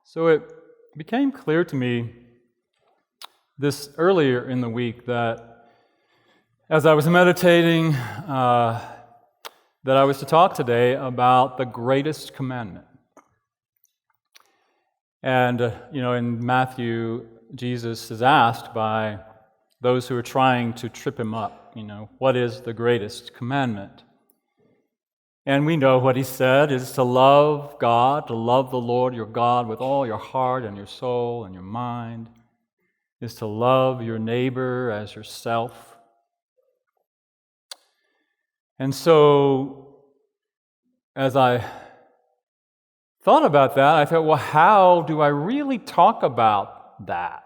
So it became clear to me this earlier in the week that as I was meditating, that I was to talk today about the greatest commandment. And, in Matthew, Jesus is asked by those who are trying to trip him up, what is the greatest commandment? And we know what he said is to love God, to love the Lord your God with all your heart and your soul and your mind, is to love your neighbor as yourself. And so, as I thought about that, I thought, well, how do I really talk about that?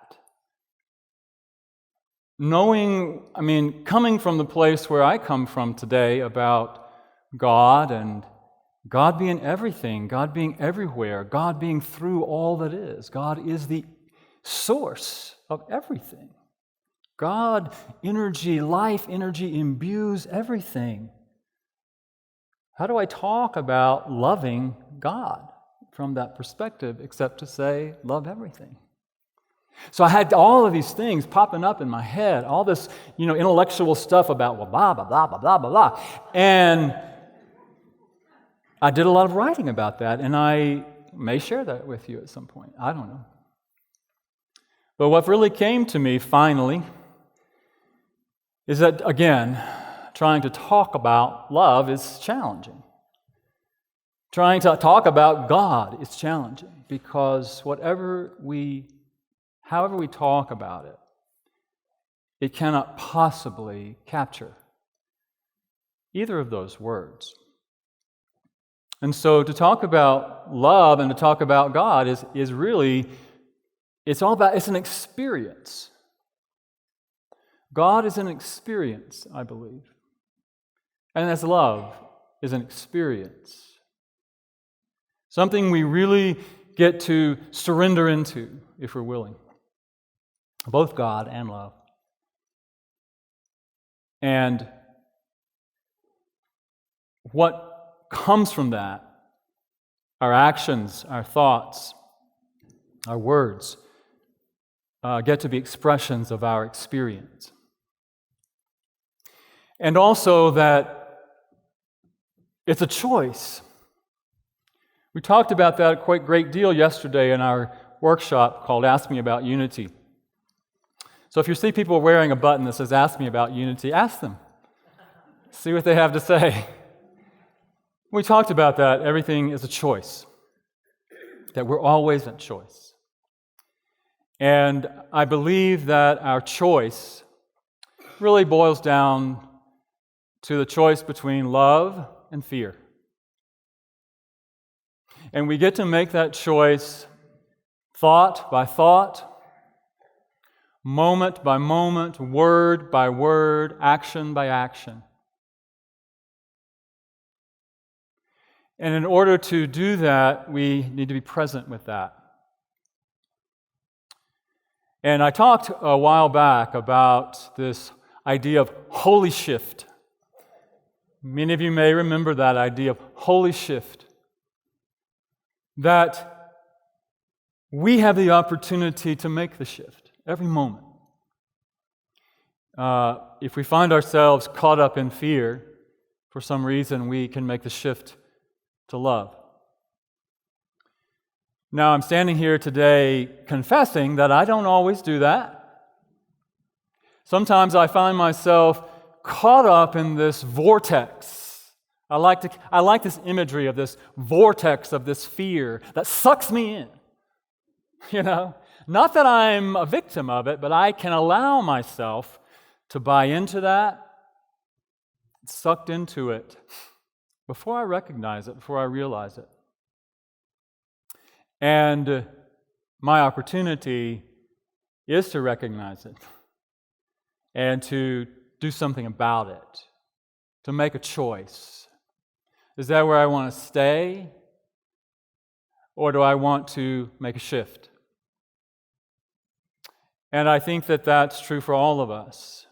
Coming from the place where I come from today about God and God being everything, God being everywhere, God being through all that is. God is the source of everything. God, life energy imbues everything. How do I talk about loving God from that perspective except to say, love everything? So I had all of these things popping up in my head, all this, intellectual stuff about, well, blah, blah, blah, blah, blah, blah, blah. And I did a lot of writing about that, and I may share that with you at some point. I don't know. But what really came to me finally is that, again, trying to talk about love is challenging. Trying to talk about God is challenging because however we talk about it, it cannot possibly capture either of those words. And so to talk about love and to talk about God is really, it's an experience. God is an experience, I believe. And as love is an experience. Something we really get to surrender into if we're willing. Both God and love. And what comes from that, our actions, our thoughts, our words, get to be expressions of our experience. And also that it's a choice. We talked about that a quite great deal yesterday in our workshop called Ask Me About Unity. So if you see people wearing a button that says Ask Me About Unity, ask them. See what they have to say. We talked about that. Everything is a choice. That we're always at choice. And I believe that our choice really boils down to the choice between love and fear. And we get to make that choice thought by thought, moment by moment, word by word, action by action. And in order to do that, we need to be present with that. And I talked a while back about this idea of holy shift. Many of you may remember that idea of holy shift. That we have the opportunity to make the shift every moment. If we find ourselves caught up in fear, for some reason, we can make the shift to love. Now, I'm standing here today confessing that I don't always do that. Sometimes I find myself caught up in this vortex. I like this imagery of this vortex of this fear that sucks me in. Not that I'm a victim of it, but I can allow myself to buy into that, sucked into it, before I recognize it, before I realize it. And my opportunity is to recognize it and to do something about it, to make a choice. Is that where I want to stay? Or do I want to make a shift? And I think that that's true for all of us.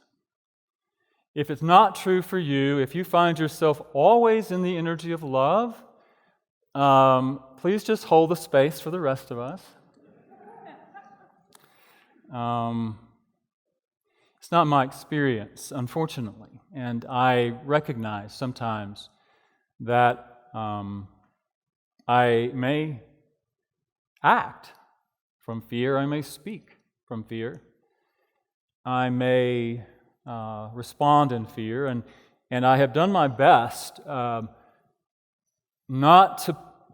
If it's not true for you, if you find yourself always in the energy of love, Please just hold the space for the rest of us. It's not my experience, unfortunately, and I recognize sometimes that I may act from fear, I may speak from fear, I may respond in fear, and I have done my best not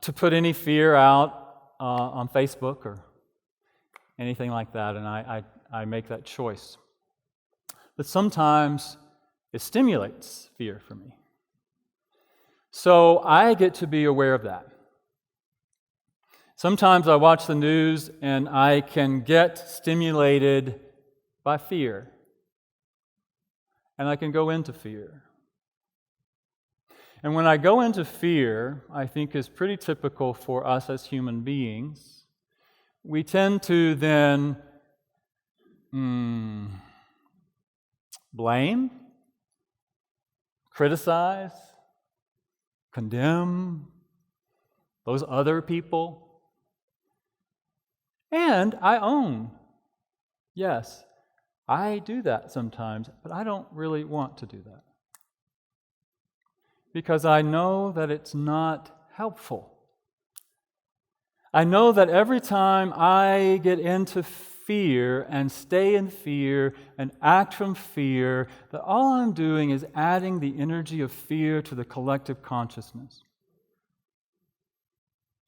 to put any fear out on Facebook or anything like that, and I make that choice. But sometimes it stimulates fear for me. So I get to be aware of that. Sometimes I watch the news and I can get stimulated by fear. And I can go into fear. And when I go into fear, I think is pretty typical for us as human beings. We tend to then blame, criticize, condemn those other people. And I own, yes, I do that sometimes, but I don't really want to do that. Because I know that it's not helpful. I know that every time I get into fear and stay in fear and act from fear, that all I'm doing is adding the energy of fear to the collective consciousness.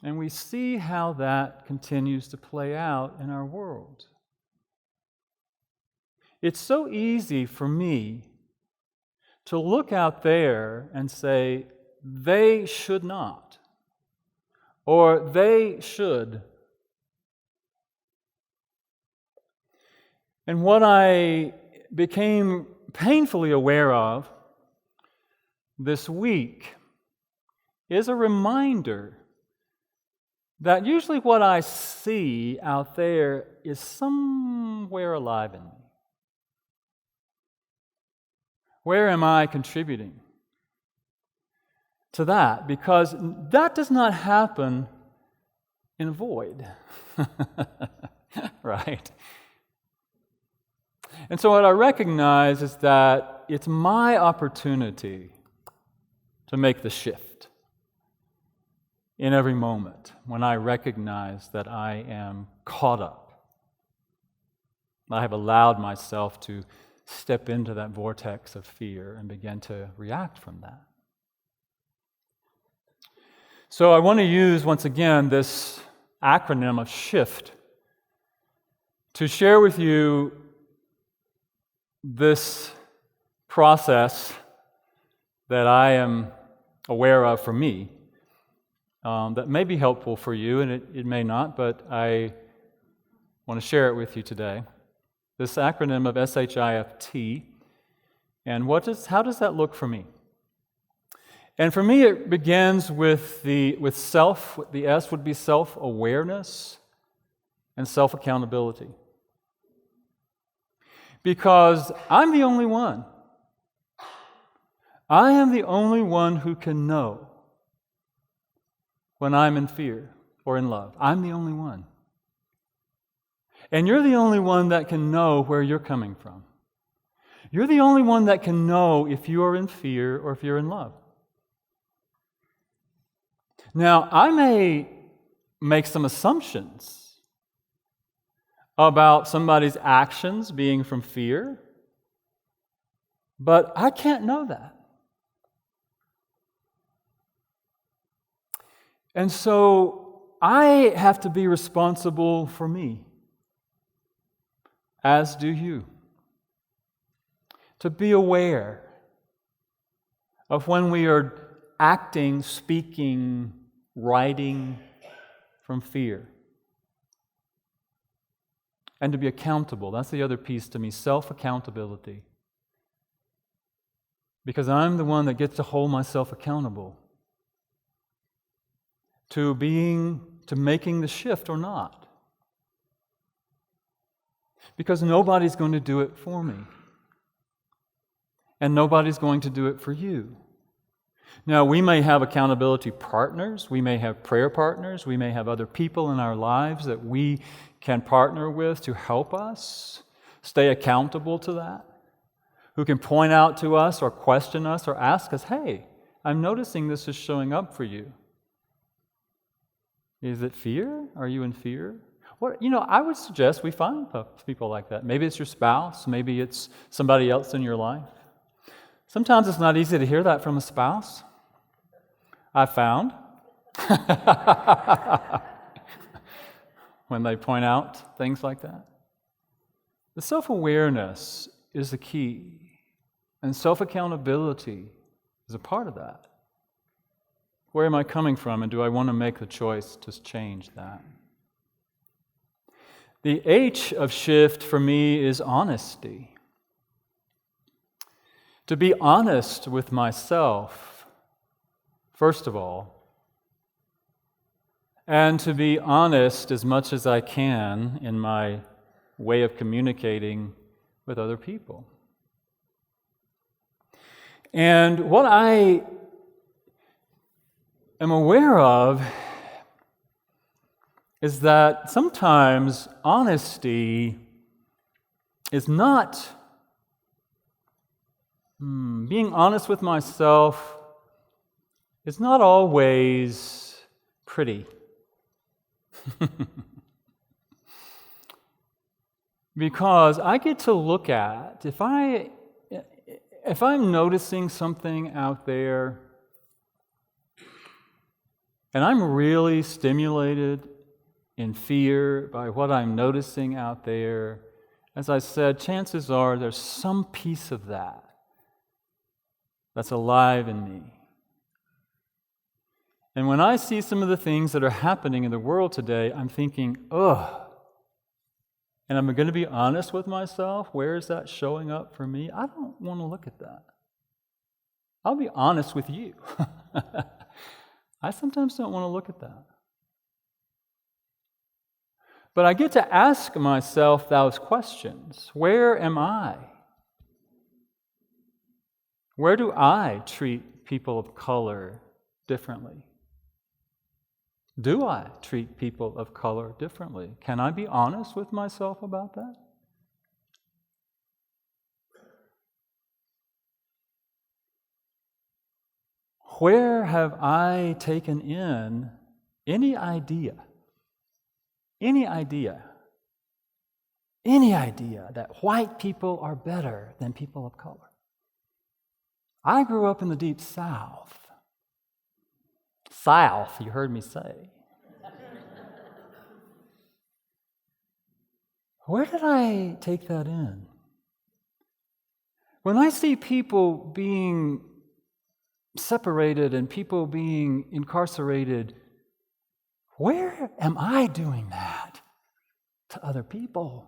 And we see how that continues to play out in our world. It's so easy for me to look out there and say, they should not, or they should. And what I became painfully aware of this week is a reminder that usually what I see out there is somewhere alive in me. Where am I contributing to that? Because that does not happen in a void, right? And so what I recognize is that it's my opportunity to make the shift in every moment when I recognize that I am caught up. I have allowed myself to step into that vortex of fear and begin to react from that. So I want to use, once again, this acronym of SHIFT to share with you this process that I am aware of for me that may be helpful for you, and it may not, but I want to share it with you today. This acronym of SHIFT, and how does that look for me? And for me, it begins with self. The S would be self-awareness and self-accountability. Because I'm the only one. I am the only one who can know when I'm in fear or in love. I'm the only one. And you're the only one that can know where you're coming from. You're the only one that can know if you are in fear or if you're in love. Now, I may make some assumptions about somebody's actions being from fear, but I can't know that. And so I have to be responsible for me, as do you, to be aware of when we are acting, speaking, writing from fear. And to be accountable. That's the other piece to me, self-accountability. Because I'm the one that gets to hold myself accountable to making the shift or not. Because nobody's going to do it for me. And nobody's going to do it for you. Now, we may have accountability partners, we may have prayer partners, we may have other people in our lives that we can partner with to help us stay accountable to that, who can point out to us or question us or ask us, hey, I'm noticing this is showing up for you. Is it fear? Are you in fear? I would suggest we find people like that. Maybe it's your spouse, maybe it's somebody else in your life. Sometimes it's not easy to hear that from a spouse, I found, when they point out things like that. The self-awareness is the key, and self-accountability is a part of that. Where am I coming from, and do I want to make the choice to change that? The H of shift for me is honesty. To be honest with myself, first of all, and to be honest as much as I can in my way of communicating with other people. And what I am aware of is that sometimes honesty is not being honest with myself is not always pretty. Because I get to look at, if I'm noticing something out there and I'm really stimulated in fear by what I'm noticing out there, as I said, chances are there's some piece of that that's alive in me. And when I see some of the things that are happening in the world today, I'm thinking, ugh. And I'm going to be honest with myself. Where is that showing up for me? I don't want to look at that. I'll be honest with you. I sometimes don't want to look at that. But I get to ask myself those questions. Where am I? Where do I treat people of color differently? Do I treat people of color differently? Can I be honest with myself about that? Where have I taken in any idea that white people are better than people of color? I grew up in the deep South. South, you heard me say. Where did I take that in? When I see people being separated and people being incarcerated, where am I doing that to other people?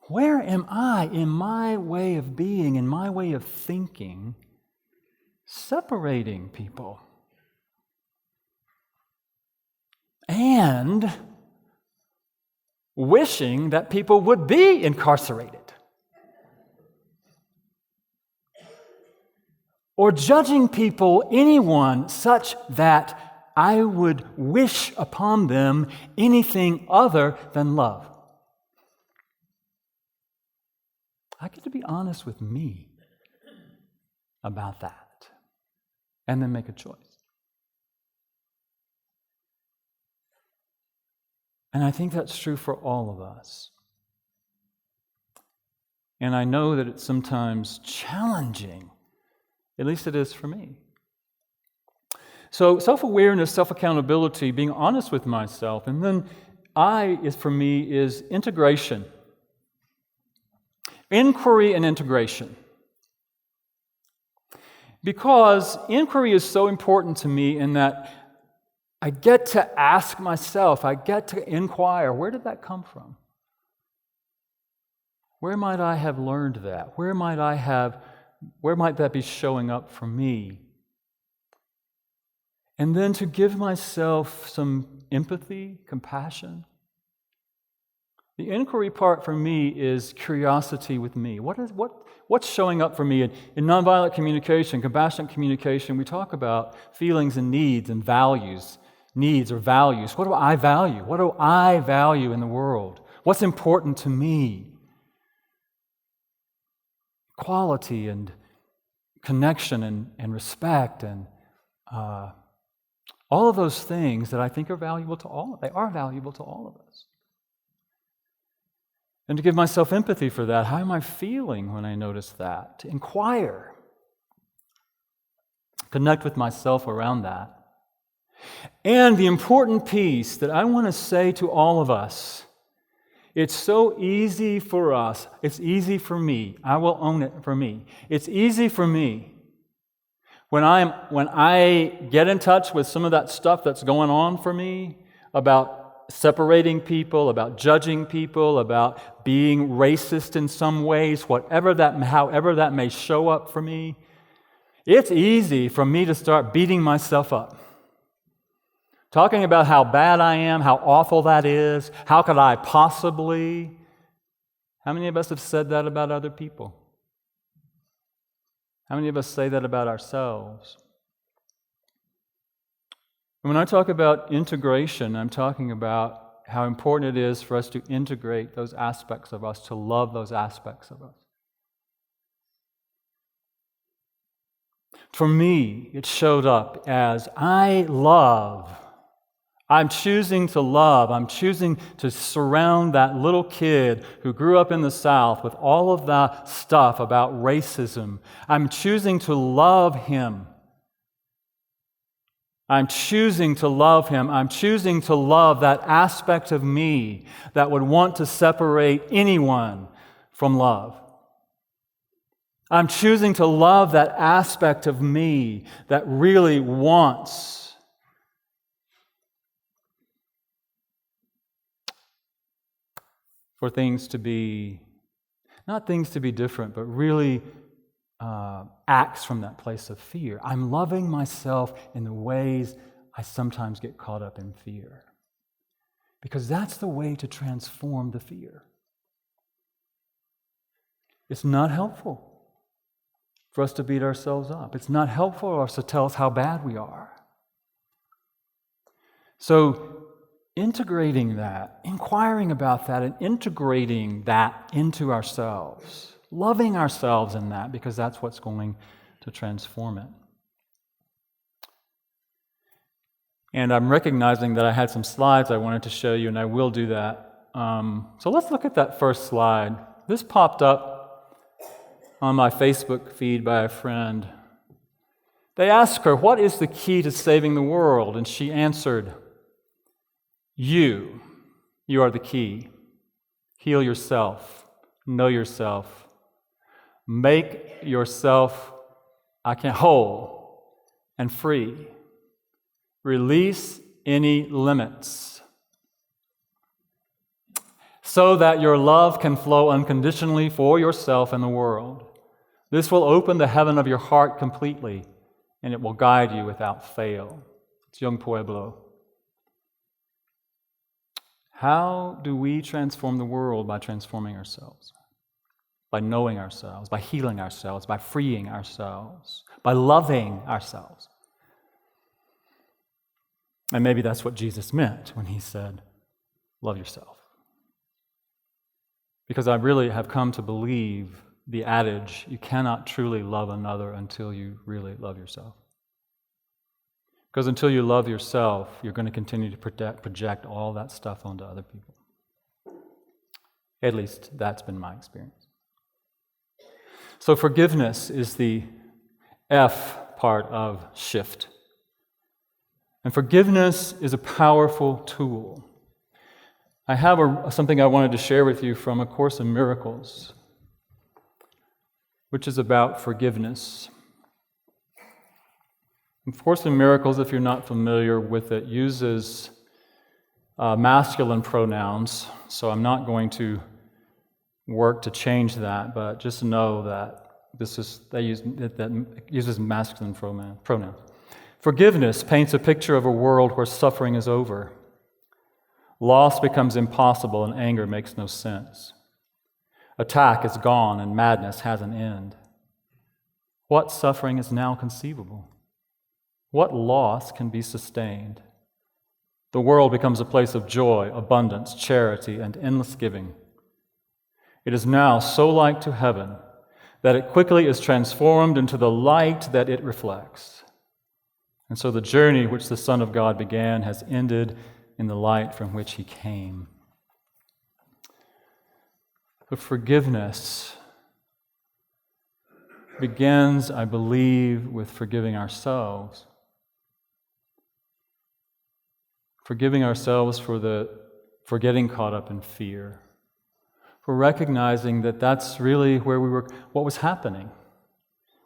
Where am I in my way of being, in my way of thinking, separating people? And wishing that people would be incarcerated. Or judging people, anyone, such that I would wish upon them anything other than love. I get to be honest with me about that and then make a choice. And I think that's true for all of us. And I know that it's sometimes challenging. At least it is for me. So self-awareness, self-accountability, being honest with myself, and then for me is integration. Inquiry and integration. Because inquiry is so important to me in that I get to ask myself, I get to inquire, where did that come from? Where might I have learned that? Where might that be showing up for me? And then to give myself some empathy, compassion. The inquiry part for me is curiosity with me. What What's showing up for me? In nonviolent communication, compassionate communication, we talk about feelings and needs and values. Needs or values. What do I value? What do I value in the world? What's important to me? Quality and connection and respect and all of those things that I think are valuable to all. They are valuable to all of us. And to give myself empathy for that, how am I feeling when I notice that? To inquire. Connect with myself around that. And the important piece that I want to say to all of us, it's so easy for us, it's easy for me, I will own it for me. It's easy for me when I get in touch with some of that stuff that's going on for me about separating people, about judging people, about being racist in some ways, however that may show up for me, it's easy for me to start beating myself up. Talking about how bad I am, how awful that is, how could I possibly? How many of us have said that about other people? How many of us say that about ourselves? And when I talk about integration, I'm talking about how important it is for us to integrate those aspects of us, to love those aspects of us. For me, it showed up as I'm choosing to love. I'm choosing to surround that little kid who grew up in the South with all of that stuff about racism. I'm choosing to love him. I'm choosing to love him. I'm choosing to love that aspect of me that would want to separate anyone from love. I'm choosing to love that aspect of me that really wants for things to be, not things to be different, but really acts from that place of fear. I'm loving myself in the ways I sometimes get caught up in fear. Because that's the way to transform the fear. It's not helpful for us to beat ourselves up. It's not helpful for us to tell us how bad we are. So, integrating that, inquiring about that, and integrating that into ourselves, loving ourselves in that, because that's what's going to transform it. And I'm recognizing that I had some slides I wanted to show you, and I will do that. So let's look at that first slide. This popped up on my Facebook feed by a friend. They asked her, "What is the key to saving the world?" And she answered, You are the key. Heal yourself. Know yourself. Make yourself whole and free. Release any limits so that your love can flow unconditionally for yourself and the world. This will open the heaven of your heart completely, and it will guide you without fail. It's Young Pueblo. How do we transform the world? By transforming ourselves, by knowing ourselves, by healing ourselves, by freeing ourselves, by loving ourselves. And maybe that's what Jesus meant when he said, love yourself. Because I really have come to believe the adage, you cannot truly love another until you really love yourself. Because until you love yourself, you're going to continue to project all that stuff onto other people. At least that's been my experience. So forgiveness is the F part of shift. And forgiveness is a powerful tool. I have something I wanted to share with you from A Course in Miracles, which is about forgiveness. A Course in Miracles, if you're not familiar with it, uses masculine pronouns, so I'm not going to work to change that, but just know that that uses masculine pronouns. Forgiveness paints a picture of a world where suffering is over. Loss becomes impossible and anger makes no sense. Attack is gone and madness has an end. What suffering is now conceivable? What loss can be sustained? The world becomes a place of joy, abundance, charity, and endless giving. It is now so like to heaven that it quickly is transformed into the light that it reflects. And so the journey which the Son of God began has ended in the light from which he came. But forgiveness begins, I believe, with forgiving ourselves. Forgiving ourselves for getting caught up in fear. For recognizing that that's really what was happening.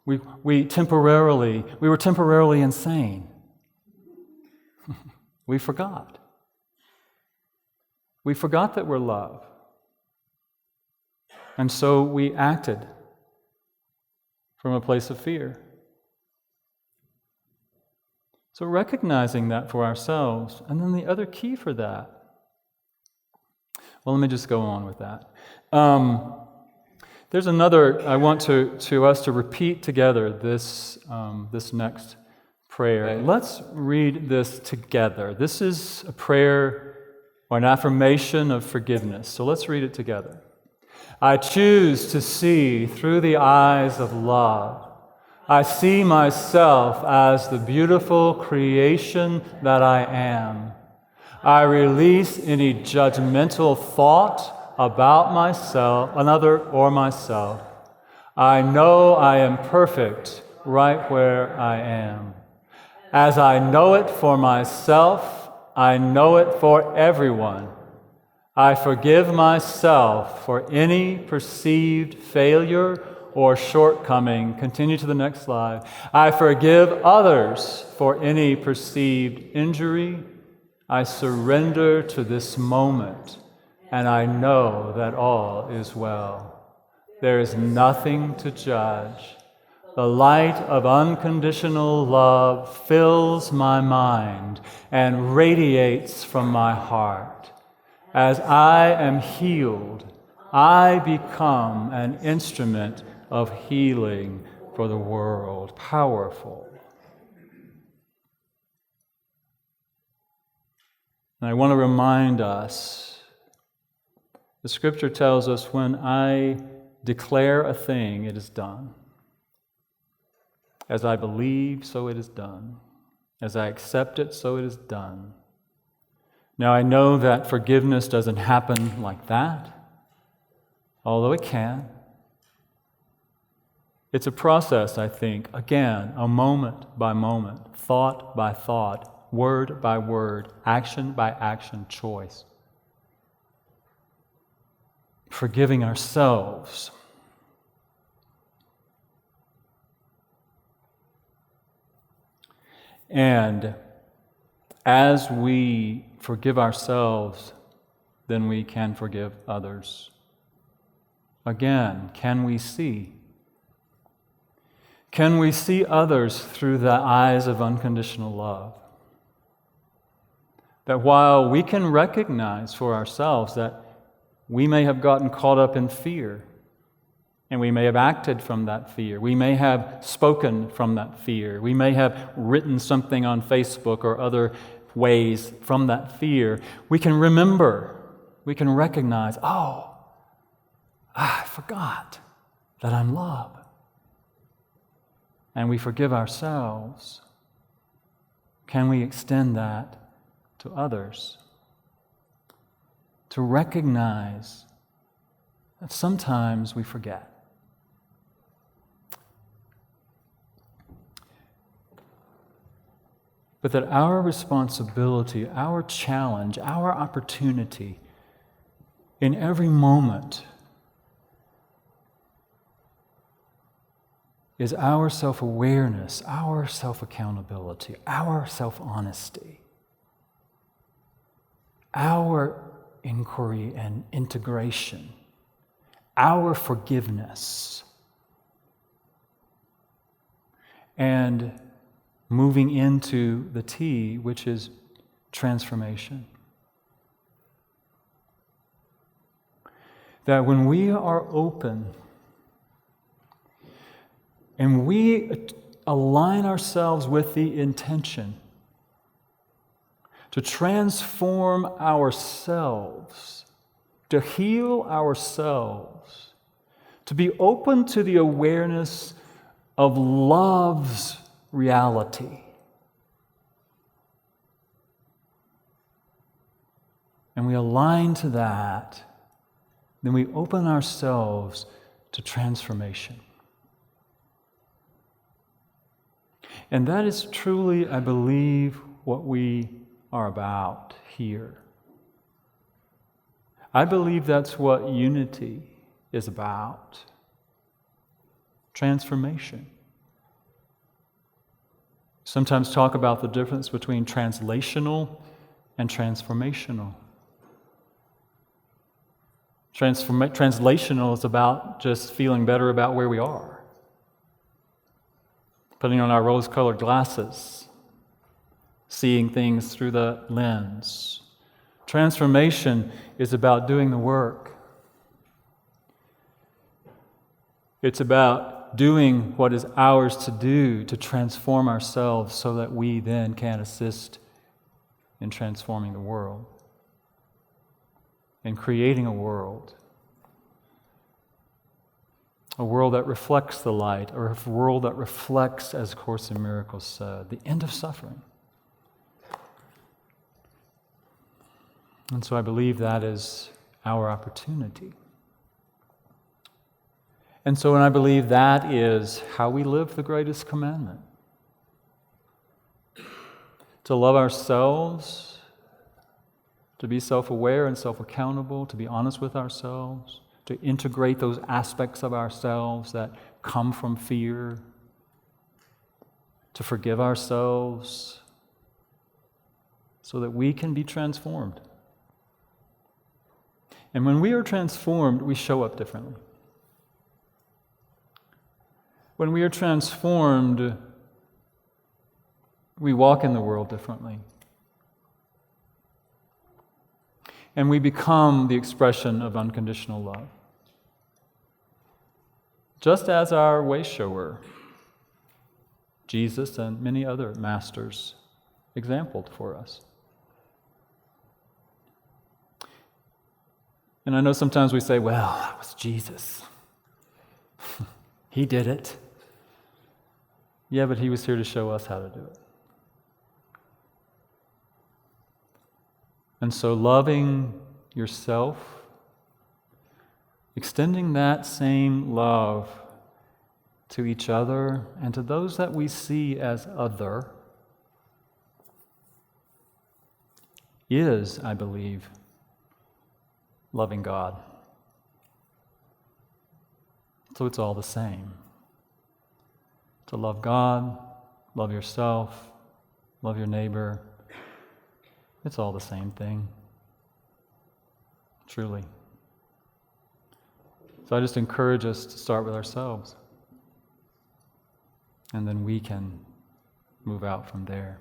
We were temporarily insane. We forgot. We forgot that we're love. And so we acted from a place of fear. So recognizing that for ourselves, and then the other key for that. Well, let me just go on with that. There's another, I want us to repeat together this next prayer. Let's read this together. This is a prayer or an affirmation of forgiveness. So let's read it together. I choose to see through the eyes of love. I see myself as the beautiful creation that I am. I release any judgmental thought about myself, another or myself. I know I am perfect right where I am. As I know it for myself, I know it for everyone. I forgive myself for any perceived failure or shortcoming. Continue to the next slide. I forgive others for any perceived injury. I surrender to this moment, and I know that all is well. There is nothing to judge. The light of unconditional love fills my mind and radiates from my heart. As I am healed, I become an instrument of healing for the world. Powerful. And I want to remind us, the Scripture tells us, when I declare a thing, it is done. As I believe, so it is done. As I accept it, so it is done. Now, I know that forgiveness doesn't happen like that, although it can. It's a process, I think, again, a moment by moment, thought by thought, word by word, action by action choice. Forgiving ourselves. And as we forgive ourselves, then we can forgive others. Again, can we see? Can we see others through the eyes of unconditional love? That while we can recognize for ourselves that we may have gotten caught up in fear, and we may have acted from that fear, we may have spoken from that fear, we may have written something on Facebook or other ways from that fear, we can remember, we can recognize, I forgot that I'm love. And we forgive ourselves. Can we extend that to others? To recognize that sometimes we forget. But that our responsibility, our challenge, our opportunity in every moment is our self-awareness, our self-accountability, our self-honesty, our inquiry and integration, our forgiveness, and moving into the T, which is transformation. that when we are open and we align ourselves with the intention to transform ourselves, to heal ourselves, to be open to the awareness of love's reality, and we align to that, then we open ourselves to transformation. And that is truly, I believe, what we are about here. I believe that's what unity is about. Transformation. Sometimes talk about the difference between translational and transformational. Translational is about just feeling better about where we are, putting on our rose-colored glasses, seeing things through the lens. Transformation is about doing the work. It's about doing what is ours to do to transform ourselves so that we then can assist in transforming the world, in creating a world that reflects the light, or a world that reflects, as Course in Miracles said, the end of suffering. And so I believe that is our opportunity. And so, I believe that is how we live the greatest commandment. To love ourselves, to be self-aware and self-accountable, to be honest with ourselves, to integrate those aspects of ourselves that come from fear, to forgive ourselves so that we can be transformed. And when we are transformed, we show up differently. When we are transformed, we walk in the world differently. And we become the expression of unconditional love. Just as our way shower, Jesus and many other masters, exampled for us. And I know sometimes we say, well, that was Jesus. He did it. Yeah, but he was here to show us how to do it. And so loving yourself, extending that same love to each other and to those that we see as other, is, I believe, loving God. So it's all the same. To love God, love yourself, love your neighbor, it's all the same thing. Truly. So I just encourage us to start with ourselves. And then we can move out from there.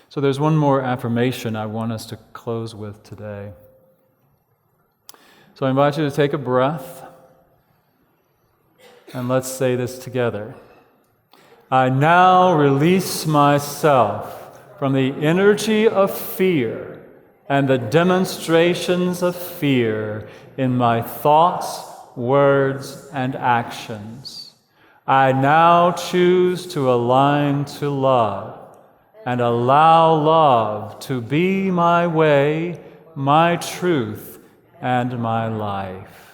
So there's one more affirmation I want us to close with today. So I invite you to take a breath, and let's say this together. I now release myself from the energy of fear and the demonstrations of fear in my thoughts, words, and actions. I now choose to align to love and allow love to be my way, my truth, and my life.